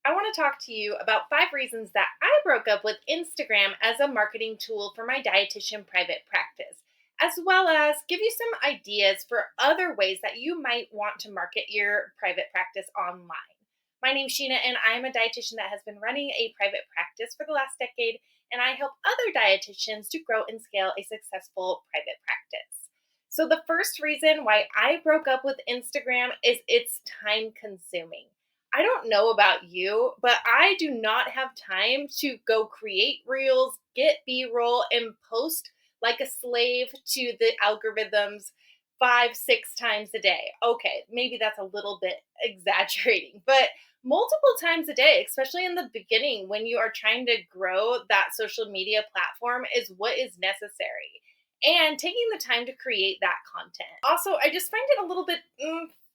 I want to talk to you about 5 reasons that I broke up with Instagram as a marketing tool for my dietitian private practice, as well as give you some ideas for other ways that you might want to market your private practice online. My name's Sheena, and I'm a dietitian that has been running a private practice for the last decade, and I help other dietitians to grow and scale a successful private practice. So, the first reason why I broke up with Instagram is it's time consuming. I don't know about you, but I do not have time to go create reels, get B roll, and post like a slave to the algorithms 5, 6 times a day. Okay, maybe that's a little bit exaggerating, but multiple times a day, especially in the beginning when you are trying to grow that social media platform, is what is necessary. And taking the time to create that content. Also, I just find it a little bit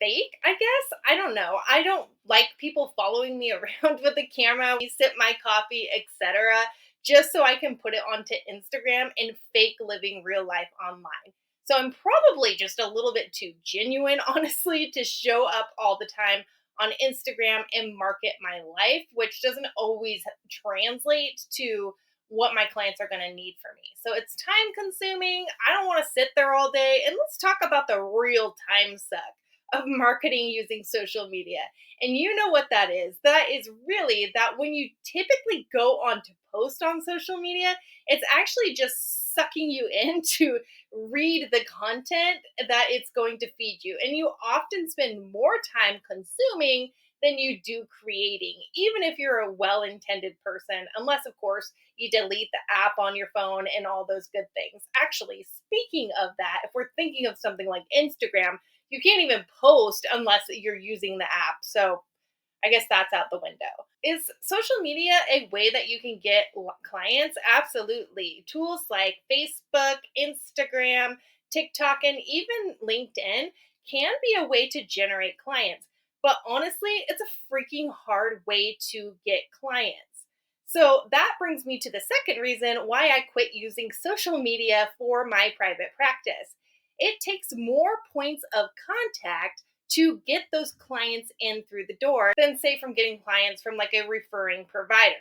fake, I guess. I don't know. I don't like people following me around with a camera, we sip my coffee, etc., just so I can put it onto Instagram and fake living real life online. So I'm probably just a little bit too genuine, honestly, to show up all the time on Instagram and market my life, which doesn't always translate to what my clients are going to need from me. So it's time consuming. I don't want to sit there all day. And let's talk about the real time suck of marketing using social media. And you know what that is? That is really that when you typically go on to post on social media, it's actually just sucking you in to read the content that it's going to feed you. And you often spend more time consuming than you do creating, even if you're a well intended person, unless, of course, you delete the app on your phone and all those good things. Actually, speaking of that, if we're thinking of something like Instagram, you can't even post unless you're using the app. So I guess that's out the window. Is social media a way that you can get clients? Absolutely. Tools like Facebook, Instagram, TikTok, and even LinkedIn can be a way to generate clients. But honestly, it's a freaking hard way to get clients. So that brings me to the second reason why I quit using social media for my private practice. It takes more points of contact to get those clients in through the door than, say, from getting clients from like a referring provider.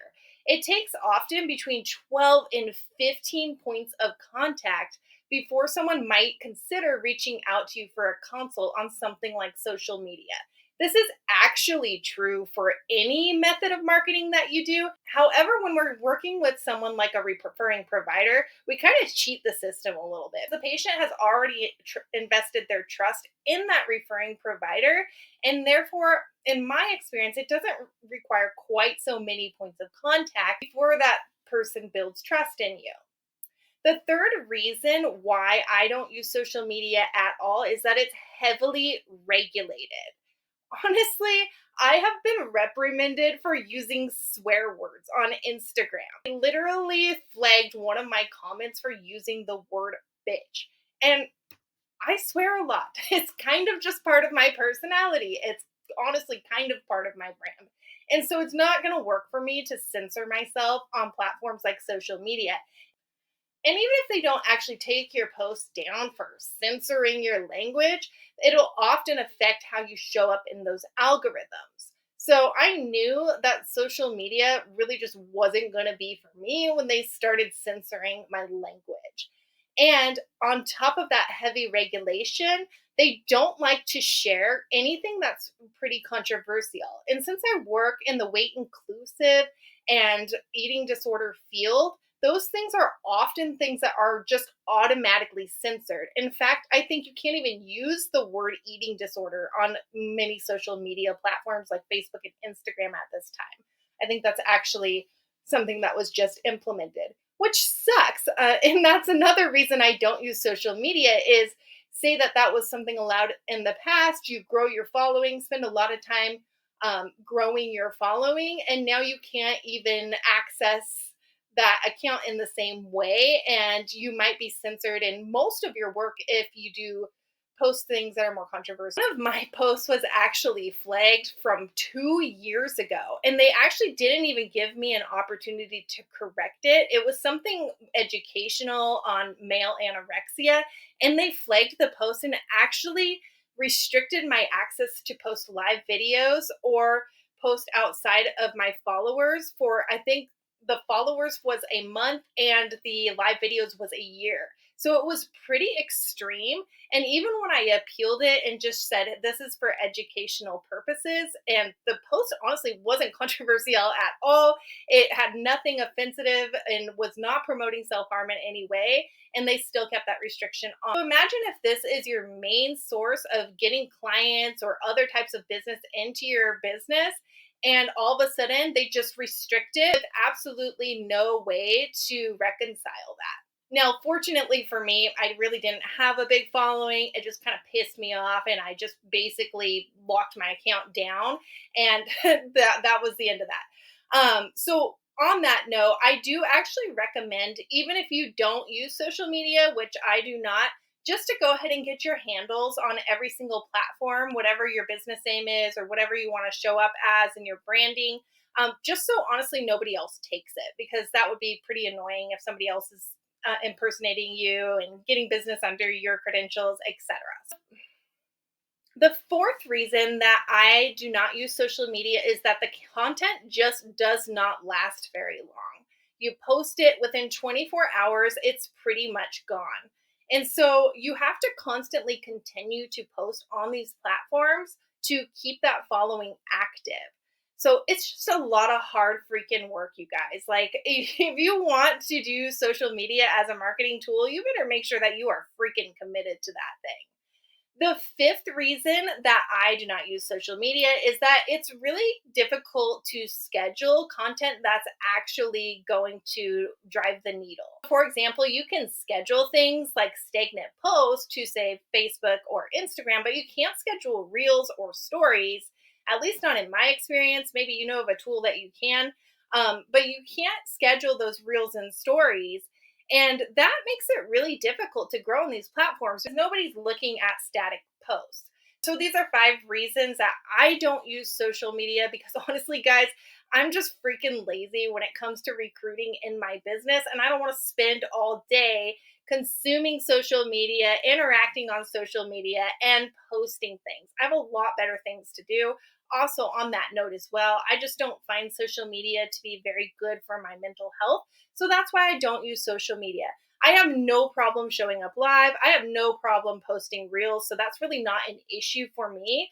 It takes often between 12 and 15 points of contact before someone might consider reaching out to you for a consult on something like social media. This is actually true for any method of marketing that you do. However, when we're working with someone like a referring provider, we kind of cheat the system a little bit. The patient has already invested their trust in that referring provider, and therefore, in my experience, it doesn't require quite so many points of contact before that person builds trust in you. The third reason why I don't use social media at all is that it's heavily regulated. Honestly, I have been reprimanded for using swear words on Instagram. They literally flagged one of my comments for using the word bitch. And I swear a lot. It's kind of just part of my personality. It's honestly kind of part of my brand. And so it's not going to work for me to censor myself on platforms like social media. And even if they don't actually take your post down for censoring your language, it'll often affect how you show up in those algorithms. So I knew that social media really just wasn't going to be for me when they started censoring my language. And on top of that heavy regulation, they don't like to share anything that's pretty controversial. And since I work in the weight inclusive and eating disorder field, those things are often things that are just automatically censored. In fact, I think you can't even use the word eating disorder on many social media platforms like Facebook and Instagram at this time. I think that's actually something that was just implemented, which sucks. And that's another reason I don't use social media is say that that was something allowed in the past. You grow your following, spend a lot of time growing your following, and now you can't even access that account in the same way, and you might be censored in most of your work if you do post things that are more controversial. One of my posts was actually flagged from 2 years ago, and they actually didn't even give me an opportunity to correct it. It was something educational on male anorexia, and they flagged the post and actually restricted my access to post live videos or post outside of my followers for, I think the followers was a month and the live videos was a year. So it was pretty extreme. And even when I appealed it and just said this is for educational purposes, and the post honestly wasn't controversial at all, it had nothing offensive and was not promoting self harm in any way. And they still kept that restriction on. So imagine if this is your main source of getting clients or other types of business into your business, and all of a sudden they just restrict it with absolutely no way to reconcile that. Now, fortunately for me, I really didn't have a big following. It just kind of pissed me off, and I just basically locked my account down, and that was the end of that. So on that note, I do actually recommend, even if you don't use social media, which I do not, just to go ahead and get your handles on every single platform, whatever your business name is or whatever you want to show up as in your branding. Just so honestly nobody else takes it, because that would be pretty annoying if somebody else is impersonating you and getting business under your credentials, etc. The fourth reason that I do not use social media is that the content just does not last very long. You post it within 24 hours, it's pretty much gone. And so you have to constantly continue to post on these platforms to keep that following active. So it's just a lot of hard freaking work, you guys. Like, if you want to do social media as a marketing tool, you better make sure that you are freaking committed to that thing. The fifth reason that I do not use social media is that it's really difficult to schedule content that's actually going to drive the needle. For example, you can schedule things like stagnant posts to, say, Facebook or Instagram, but you can't schedule reels or stories, at least not in my experience. Maybe you know of a tool that you can, but you can't schedule those reels and stories. And that makes it really difficult to grow on these platforms because nobody's looking at static posts. So these are 5 reasons that I don't use social media, because honestly, guys, I'm just freaking lazy when it comes to recruiting in my business. And I don't want to spend all day consuming social media, interacting on social media, and posting things. I have a lot better things to do. Also, on that note as well, I just don't find social media to be very good for my mental health. So that's why I don't use social media. I have no problem showing up live. I have no problem posting reels. So that's really not an issue for me.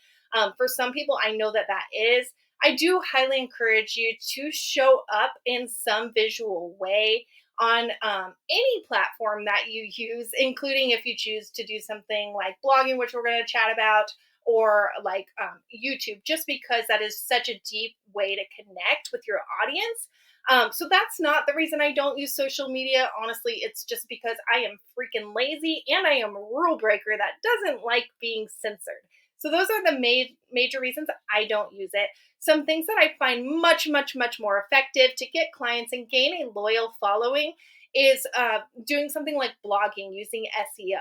For some people, I know that that is. I do highly encourage you to show up in some visual way on any platform that you use, including if you choose to do something like blogging, which we're going to chat about, or like YouTube, just because that is such a deep way to connect with your audience. So that's not the reason I don't use social media. Honestly, it's just because I am freaking lazy and I am a rule breaker that doesn't like being censored. So those are the major reasons I don't use it. Some things that I find much, much, much more effective to get clients and gain a loyal following is doing something like blogging using SEO.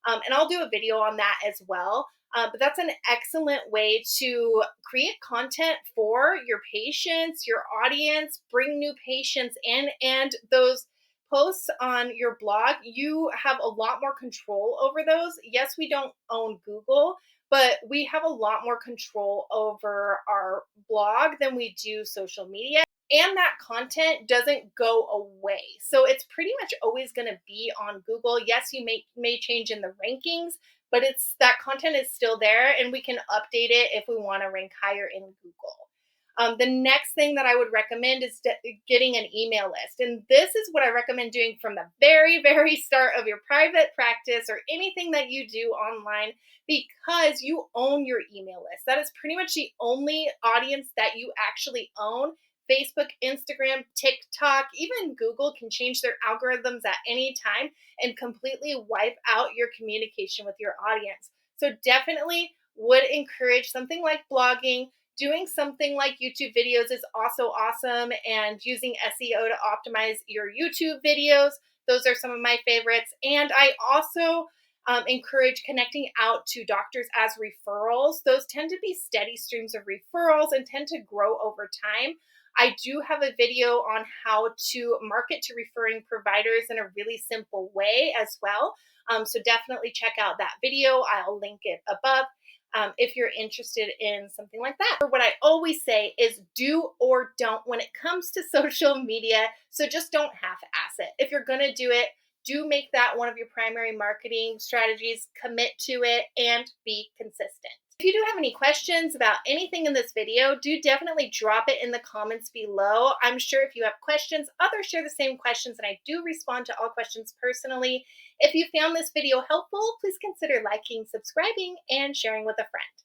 And I'll do a video on that as well. But that's an excellent way to create content for your patients, your audience, bring new patients in, and those posts on your blog, you have a lot more control over those. Yes, we don't own Google, but we have a lot more control over our blog than we do social media. And that content doesn't go away. So it's pretty much always going to be on Google. Yes, you may change in the rankings, but it's that content is still there, and we can update it if we want to rank higher in Google. The next thing that I would recommend is getting an email list. And this is what I recommend doing from the very, very start of your private practice or anything that you do online, because you own your email list. That is pretty much the only audience that you actually own. Facebook, Instagram, TikTok, even Google can change their algorithms at any time and completely wipe out your communication with your audience. So definitely would encourage something like blogging. Doing something like YouTube videos is also awesome, and using SEO to optimize your YouTube videos. Those are some of my favorites. And I also encourage connecting out to doctors as referrals. Those tend to be steady streams of referrals and tend to grow over time. I do have a video on how to market to referring providers in a really simple way as well. So definitely check out that video. I'll link it above. if you're interested in something like that. Or what I always say is do or don't when it comes to social media. So just don't half ass it. If you're going to do it, do make that one of your primary marketing strategies, commit to it, and be consistent. If you do have any questions about anything in this video, do definitely drop it in the comments below. I'm sure if you have questions, others share the same questions, and I do respond to all questions personally. If you found this video helpful, please consider liking, subscribing, and sharing with a friend.